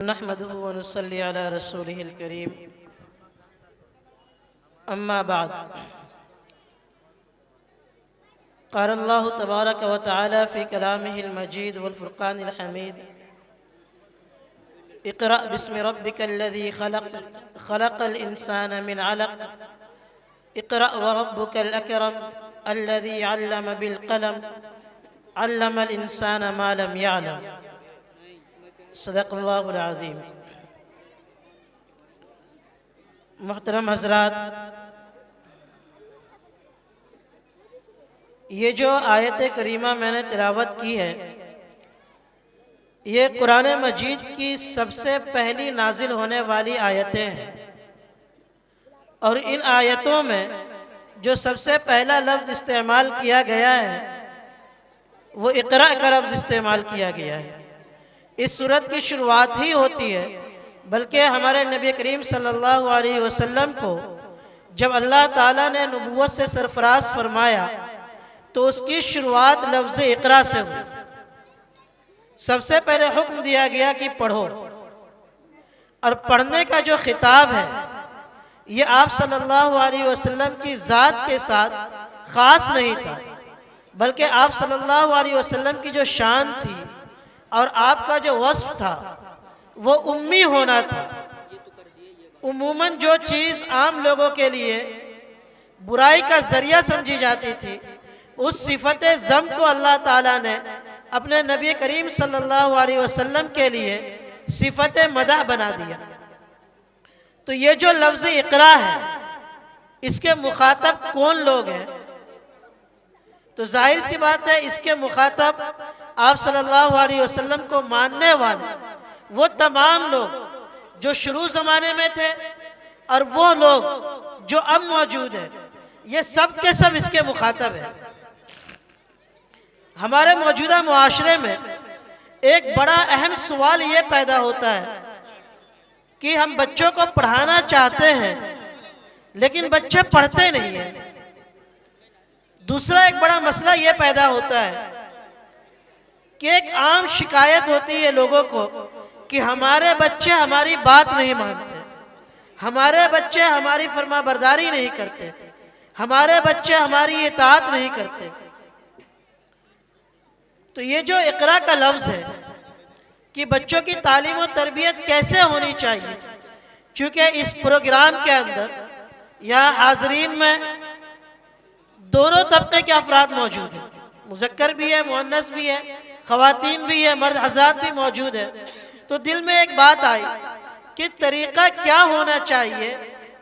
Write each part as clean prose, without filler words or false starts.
نحمده ونصلي على رسوله الكريم أما بعد قال الله تبارك وتعالى في كلامه المجيد والفرقان الحميد اقرأ باسم ربك الذي خلق خلق الإنسان من علق اقرأ وربك الأكرم الذي علم بالقلم علم الإنسان ما لم يعلم صدق اللہ العظیم۔ محترم حضرات، یہ جو آیت کریمہ میں نے تلاوت کی ہے، یہ قرآن مجید کی سب سے پہلی نازل ہونے والی آیتیں ہیں، اور ان آیتوں میں جو سب سے پہلا لفظ استعمال کیا گیا ہے وہ اقرأ کا لفظ استعمال کیا گیا ہے۔ اس سورت کی شروعات ہی ہوتی ہے، بلکہ ہمارے نبی کریم صلی اللہ علیہ وسلم کو جب اللہ تعالیٰ نے نبوت سے سرفراز فرمایا تو اس کی شروعات لفظ اقرأ سے ہوئی۔ سب سے پہلے حکم دیا گیا کہ پڑھو، اور پڑھنے کا جو خطاب ہے یہ آپ صلی اللہ علیہ وسلم کی ذات کے ساتھ خاص نہیں تھا، بلکہ آپ صلی اللہ علیہ وسلم کی جو شان تھی اور آپ کا جو وصف تھا وہ امی ہونا تھا۔ عموماً جو چیز عام لوگوں کے لیے برائی کا ذریعہ سمجھی جاتی تھی، اس صفت ذم کو اللہ تعالیٰ نے اپنے نبی کریم صلی اللہ علیہ وسلم کے لیے صفت مدح بنا دیا۔ تو یہ جو لفظ اقرأ ہے، اس کے مخاطب کون لوگ ہیں؟ تو ظاہر سی بات ہے اس کے مخاطب آپ صلی اللہ علیہ وسلم کو ماننے والے وہ تمام لوگ جو شروع زمانے میں تھے اور وہ لوگ جو اب موجود ہیں، یہ سب کے سب اس کے مخاطب ہیں۔ ہمارے موجودہ معاشرے میں ایک بڑا اہم سوال یہ پیدا ہوتا ہے کہ ہم بچوں کو پڑھانا چاہتے ہیں لیکن بچے پڑھتے نہیں ہیں۔ دوسرا ایک بڑا مسئلہ یہ پیدا ہوتا ہے کہ ایک عام شکایت ہوتی ہے لوگوں کو کہ ہمارے بچے ہماری بات نہیں مانتے، ہمارے بچے ہماری فرما برداری نہیں کرتے، ہمارے بچے ہماری اطاعت نہیں کرتے۔ تو یہ جو اقرأ کا لفظ ہے کہ بچوں کی تعلیم و تربیت کیسے ہونی چاہیے، چونکہ اس پروگرام کے اندر یہاں حاضرین میں دونوں طبقے کے افراد موجود ہیں، مذکر بھی ہے، مؤنث بھی ہے، خواتین بھی ہے، مرد حضرات بھی موجود ہیں۔ تو دل میں ایک بات آئی کہ طریقہ کیا ہونا چاہیے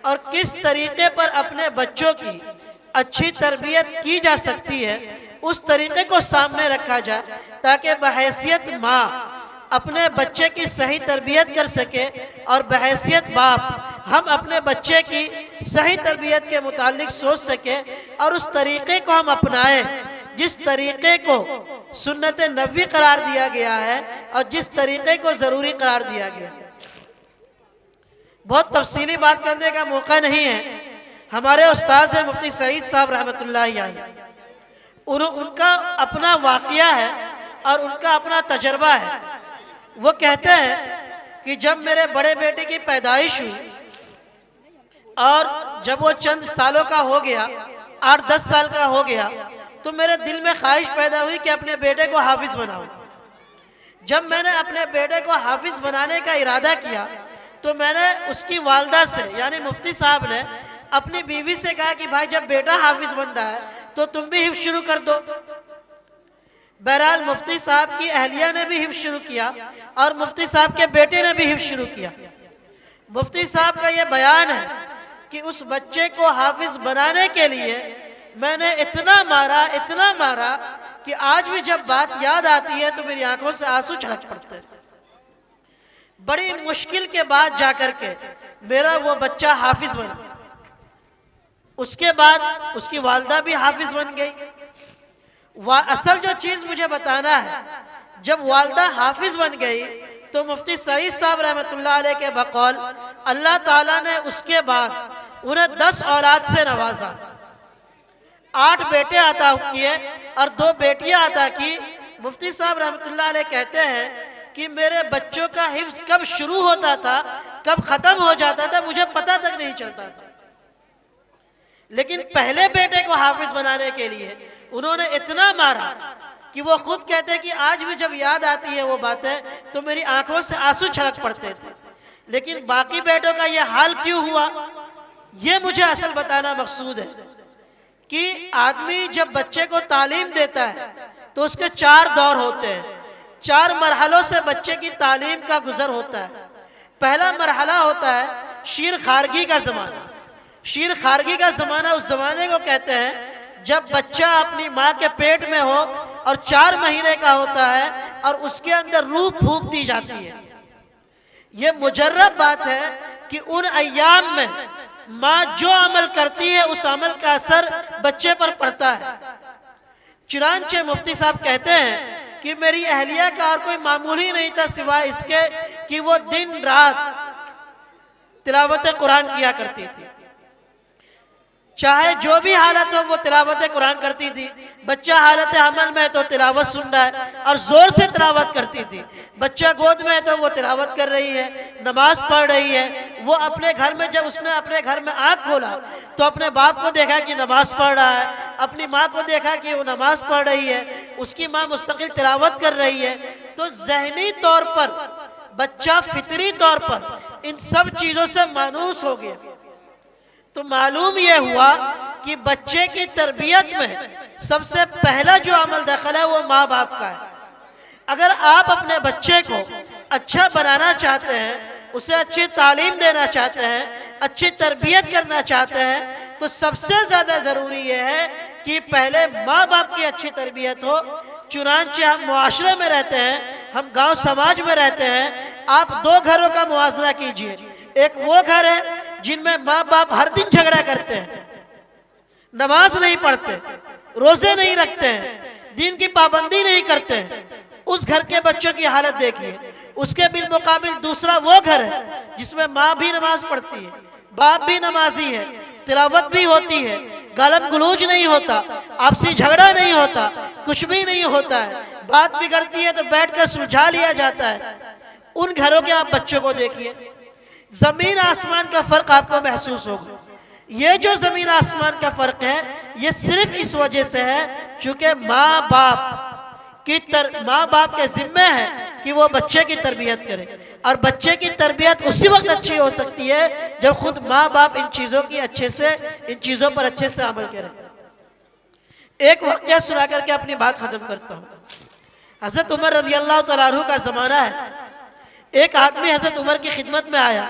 اور کس طریقے پر اپنے بچوں کی اچھی تربیت کی جا سکتی ہے، اس طریقے کو سامنے رکھا جائے تاکہ بحیثیت ماں اپنے بچے کی صحیح تربیت کر سکے، اور بحیثیت باپ ہم اپنے بچے کی صحیح تربیت کے متعلق سوچ سکیں اور اس طریقے کو ہم اپنائیں جس طریقے کو سنت نبوی قرار دیا گیا ہے اور جس طریقے کو ضروری قرار دیا گیا ہے۔ بہت تفصیلی بات کرنے کا موقع نہیں ہے۔ ہمارے استاذ ہیں مفتی سعید صاحب رحمۃ اللہ علیہ، ان کا اپنا واقعہ ہے اور ان کا اپنا تجربہ ہے۔ وہ کہتے ہیں کہ جب میرے بڑے بیٹے کی پیدائش ہوئی اور جب وہ چند سالوں کا ہو گیا، 8-10 سال کا ہو گیا، تو میرے دل میں خواہش پیدا ہوئی کہ اپنے بیٹے کو حافظ بناؤں۔ جب میں نے اپنے بیٹے کو حافظ بنانے کا ارادہ کیا تو میں نے اس کی والدہ سے یعنی مفتی صاحب نے اپنی بیوی سے کہا کہ بھائی جب بیٹا حافظ بن رہا ہے تو تم بھی حفظ شروع کر دو۔ بہرحال مفتی صاحب کی اہلیہ نے بھی حفظ شروع کیا اور مفتی صاحب کے بیٹے نے بھی حفظ شروع کیا۔ مفتی صاحب کا یہ بیان ہے کہ اس بچے کو حافظ بنانے کے لیے میں نے اتنا مارا کہ آج بھی جب بات یاد آتی ہے تو میری آنکھوں سے آنسو چھلک پڑتے ہیں۔ بڑی مشکل کے بعد جا کر کے میرا وہ بچہ حافظ بنا۔ اس کے بعد اس کی والدہ بھی حافظ بن گئی۔ اصل جو چیز مجھے بتانا ہے، جب والدہ حافظ بن گئی تو مفتی سعید صاحب رحمۃ اللہ علیہ کے بقول اللہ تعالیٰ نے اس کے بعد انہیں 10 اولاد سے نوازا، 8 بیٹے عطا کیے اور 2 بیٹیاں عطا کی۔ مفتی صاحب رحمۃ اللہ علیہ کہتے ہیں کہ میرے بچوں کا حفظ کب شروع ہوتا تھا کب ختم ہو جاتا تھا مجھے پتہ تک نہیں چلتا تھا، لیکن پہلے بیٹے کو حافظ بنانے کے لیے انہوں نے اتنا مارا کہ وہ خود کہتے ہیں کہ آج بھی جب یاد آتی ہے وہ باتیں تو میری آنکھوں سے آنسو چھلک پڑتے تھے۔ لیکن باقی بیٹوں کا یہ حال کیوں ہوا، یہ مجھے اصل بتانا مقصود ہے کہ آدمی جب بچے کو تعلیم دیتا ہے تو اس کے 4 دور ہوتے ہیں، 4 مرحلوں سے بچے کی تعلیم کا گزر ہوتا ہے۔ پہلا مرحلہ ہوتا ہے شیر خارگی کا زمانہ۔ شیر خارگی کا زمانہ اس زمانے کو کہتے ہیں جب بچہ اپنی ماں کے پیٹ میں ہو اور 4 مہینے کا ہوتا ہے اور اس کے اندر روح پھونک دی جاتی ہے۔ یہ مجرب بات ہے کہ ان ایام میں ماں جو عمل کرتی ہے اس عمل کا اثر بچے پر پڑتا ہے۔ چنانچہ مفتی صاحب کہتے ہیں کہ میری اہلیہ کا اور کوئی معمول ہی نہیں تھا سوائے اس کے کہ وہ دن رات تلاوت قرآن کیا کرتی تھی، چاہے جو بھی حالت ہو وہ تلاوت قرآن کرتی تھی۔ بچہ حالت حمل میں ہے تو تلاوت سن رہا ہے اور زور سے تلاوت کرتی تھی، بچہ گود میں ہے تو وہ تلاوت کر رہی ہے، نماز پڑھ رہی ہے۔ وہ اپنے گھر میں جب اس نے اپنے گھر میں آنکھ کھولا تو اپنے باپ کو دیکھا کہ نماز پڑھ رہا ہے، اپنی ماں کو دیکھا کہ وہ نماز پڑھ رہی ہے، اس کی ماں مستقل تلاوت کر رہی ہے۔ تو ذہنی طور پر بچہ فطری طور پر ان سب چیزوں سے مانوس ہو گیا۔ تو معلوم یہ ہوا کہ بچے کی تربیت میں سب سے پہلا جو عمل دخل ہے وہ ماں باپ کا ہے۔ اگر آپ اپنے بچے کو اچھا بنانا چاہتے ہیں، اسے اچھی تعلیم دینا چاہتے ہیں، اچھی تربیت کرنا چاہتے ہیں تو سب سے زیادہ ضروری یہ ہے کہ پہلے ماں باپ کی اچھی تربیت ہو۔ چنانچہ ہم معاشرے میں رہتے ہیں، ہم گاؤں سماج میں رہتے ہیں، آپ 2 گھروں کا موازنہ کیجئے۔ ایک وہ گھر ہے جن میں ماں باپ ہر دن جھگڑا کرتے ہیں، نماز نہیں پڑھتے، روزے نہیں رکھتے ہیں، دین کی پابندی نہیں کرتے ہیں، اس گھر کے بچوں کی حالت دیکھیے۔ اس کے بالمقابل دوسرا وہ گھر ہے جس میں ماں بھی نماز پڑھتی ہے، باپ بھی نمازی ہے، تلاوت بھی ہوتی ہے، گالم گلوچ نہیں ہوتا، آپسی جھگڑا نہیں ہوتا، کچھ بھی نہیں ہوتا ہے، بات بگڑتی ہے تو بیٹھ کر سلجھا لیا جاتا ہے۔ ان گھروں کے آپ بچوں کو دیکھیے، زمین آسمان کا فرق آپ کو محسوس ہوگا۔ یہ جو زمین آسمان کا فرق ہے یہ صرف اس وجہ سے ہے چونکہ ماں باپ کے ذمہ ہے کہ وہ بچے کی تربیت کرے، اور بچے کی تربیت اسی وقت اچھی ہو سکتی ہے جب خود ماں باپ ان چیزوں پر اچھے سے عمل کرے۔ ایک واقعہ سنا کر کے اپنی بات ختم کرتا ہوں۔ حضرت عمر رضی اللہ تعالیٰ عنہ کا زمانہ ہے۔ ایک آدمی حضرت عمر کی خدمت میں آیا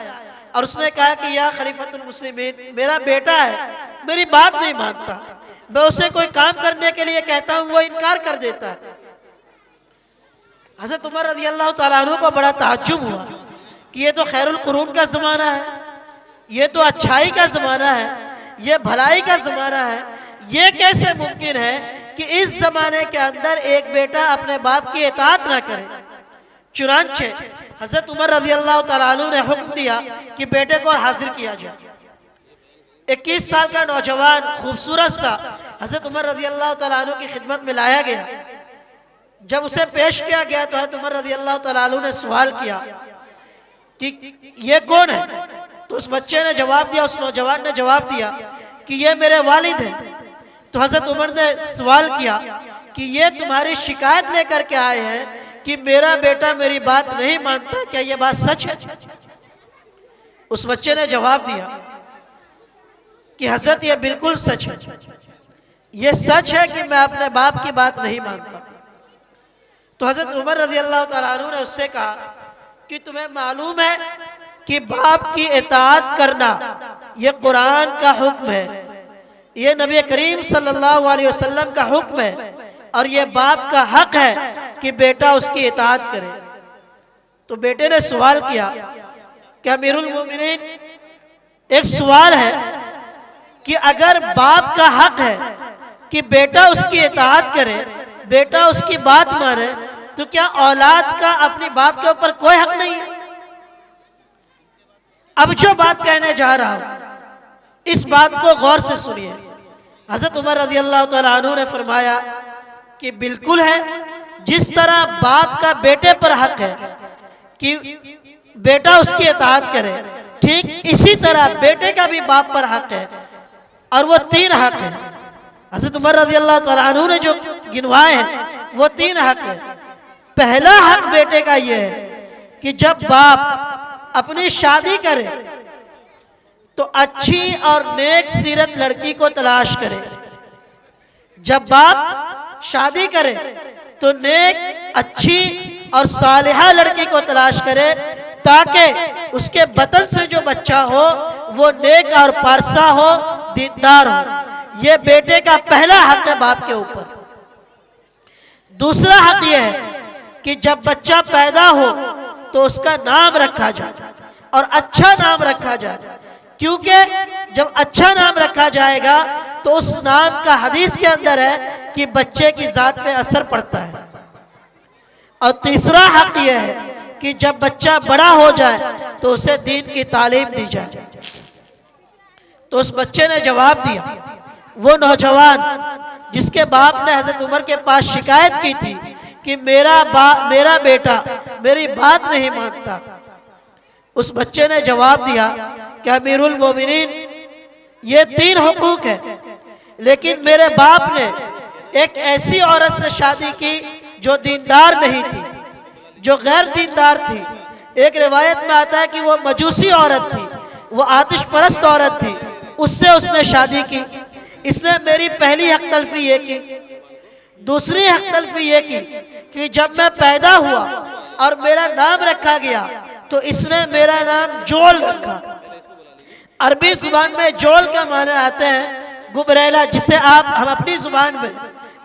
اور اس نے کہا کہ یا خلیفۃ المسلمین، میرا بیٹا ہے، میری بات نہیں مانتا، میں اسے کوئی کام کرنے کے لیے کہتا ہوں وہ انکار کر دیتا ہے۔ حضرت عمر رضی اللہ تعالیٰ عنہ کو بڑا تعجب ہوا کہ یہ تو خیر القرون کا زمانہ ہے، یہ تو اچھائی کا زمانہ ہے، یہ بھلائی کا زمانہ ہے، یہ کیسے ممکن ہے کہ اس زمانے کے اندر ایک بیٹا اپنے باپ کی اطاعت نہ کرے؟ چنانچہ حضرت عمر رضی اللہ تعالیٰ عنہ نے حکم دیا کہ بیٹے کو حاضر کیا جائے۔ 21 سال کا نوجوان خوبصورت سا حضرت عمر رضی اللہ تعالیٰ عنہ کی خدمت میں لایا گیا۔ جب اسے پیش کیا گیا تو حضرت عمر رضی اللہ تعالیٰ عنہ نے سوال کیا کہ یہ کون ہے؟ تو اس بچے نے جواب دیا، اس نوجوان نے جواب دیا کہ یہ میرے والد ہیں۔ تو حضرت عمر نے سوال کیا کہ یہ تمہاری شکایت لے کر کے آئے ہیں کہ میرا بیٹا میری بات نہیں مانتا، کیا یہ بات سچ ہے؟ اس بچے نے جواب دیا کہ حضرت یہ بالکل سچ ہے، یہ سچ ہے کہ میں اپنے باپ کی بات نہیں مانتا۔ تو حضرت عمر رضی اللہ تعالیٰ عنہ نے اس سے کہا کہ تمہیں معلوم ہے کہ باپ کی اطاعت کرنا یہ قرآن کا حکم ہے، یہ نبی کریم صلی اللہ علیہ وسلم کا حکم ہے، اور یہ باپ کا حق ہے کہ بیٹا اس کی اطاعت کرے۔ تو بیٹے نے سوال کیا کہ امیر المومنین، ایک سوال ہے کہ اگر باپ کا حق ہے کہ بیٹا اس کی اطاعت کرے، بیٹا اس کی بات مانے، تو کیا اولاد کا اپنی باپ کے اوپر کوئی حق نہیں ہے؟ اب جو بات کہنے جا رہا ہوں اس بات کو غور سے سنیے۔ حضرت عمر رضی اللہ تعالیٰ عنہ نے فرمایا کہ بالکل ہے، جس طرح باپ کا بیٹے پر حق ہے کہ بیٹا اس کی اطاعت کرے، ٹھیک اسی طرح بیٹے کا بھی باپ پر حق ہے، اور وہ 3 حق ہیں۔ حضرت عمر رضی اللہ تعالیٰ عنہ نے جو گنوائے ہیں وہ 3 حق ہیں۔ پہلا حق بیٹے کا یہ ہے کہ جب باپ اپنی شادی کرے تو اچھی اور نیک سیرت لڑکی کو تلاش کرے۔ جب باپ شادی کرے تو نیک، اچھی اور صالحہ لڑکی کو تلاش کرے، تاکہ اس کے بطن سے جو بچہ ہو وہ نیک اور پارسا ہو، دیندار ہو۔ یہ بیٹے کا پہلا حق ہے باپ کے اوپر۔ دوسرا حق یہ ہے کہ جب بچہ پیدا ہو تو اس کا نام رکھا جائے، اور اچھا نام رکھا جائے، کیونکہ جب اچھا نام رکھا جائے گا تو اس نام کا حدیث کے اندر ہے کہ بچے کی ذات پہ اثر پڑتا ہے۔ اور تیسرا حق یہ ہے کہ جب بچہ بڑا ہو جائے تو اسے دین کی تعلیم دی جائے۔ تو اس بچے نے جواب دیا، وہ نوجوان جس کے باپ نے حضرت عمر کے پاس شکایت کی تھی کہ میرا بیٹا میری بات نہیں مانتا، اس بچے نے جواب دیا کہ امیر المومنین، یہ 3 حقوق ہیں، لیکن میرے باپ نے ایک ایسی عورت سے شادی کی جو دیندار نہیں تھی، جو غیر دیندار تھی۔ ایک روایت میں آتا ہے کہ وہ مجوسی عورت تھی، وہ آتش پرست عورت تھی، اس سے اس نے شادی کی۔ اس نے میری پہلی حق تلفی یہ کی۔ دوسری حق تلفی یہ کی کہ جب میں پیدا ہوا اور میرا نام رکھا گیا تو اس نے میرا نام جول رکھا۔ عربی زبان میں جول کا معنی آتے ہیں گبریلا، جسے ہم اپنی زبان میں،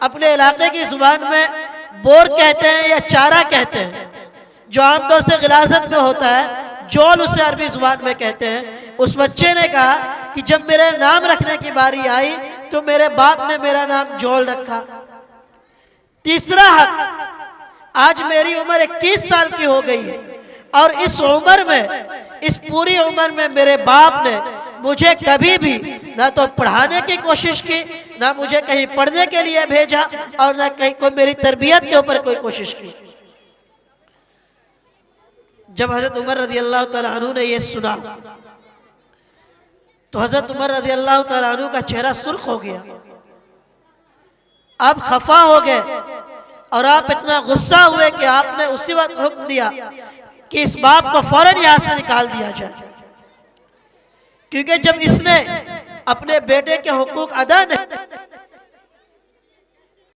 اپنے علاقے کی زبان میں بور کہتے ہیں یا چارہ کہتے ہیں، جو عام طور سے غلاظت میں ہوتا ہے۔ جول اسے عربی زبان میں کہتے ہیں۔ اس بچے نے کہا کہ جب میرے نام رکھنے کی باری آئی تو میرے باپ نے میرا نام جول رکھا۔ تیسرا حق، آج میری عمر 21 سال کی ہو گئی ہے، اور اس عمر میں، اس پوری عمر میں میرے باپ نے مجھے کبھی بھی نہ تو پڑھانے کی کوشش کی، نہ مجھے کہیں پڑھنے کے لیے بھیجا، اور نہ کہیں کوئی میری تربیت کے اوپر کوئی کوشش کی۔ جب حضرت عمر رضی اللہ تعالیٰ عنہ نے یہ سنا تو حضرت عمر رضی اللہ تعالیٰ عنہ کا چہرہ سرخ ہو گیا۔ آپ خفا ہو گئے اور آپ اتنا غصہ ہوئے کہ آپ نے اسی وقت حکم دیا کہ اس باپ کو فوراً یہاں سے نکال دیا جائے، کیونکہ جب اس نے اپنے بیٹے کے حقوق ادا نہیں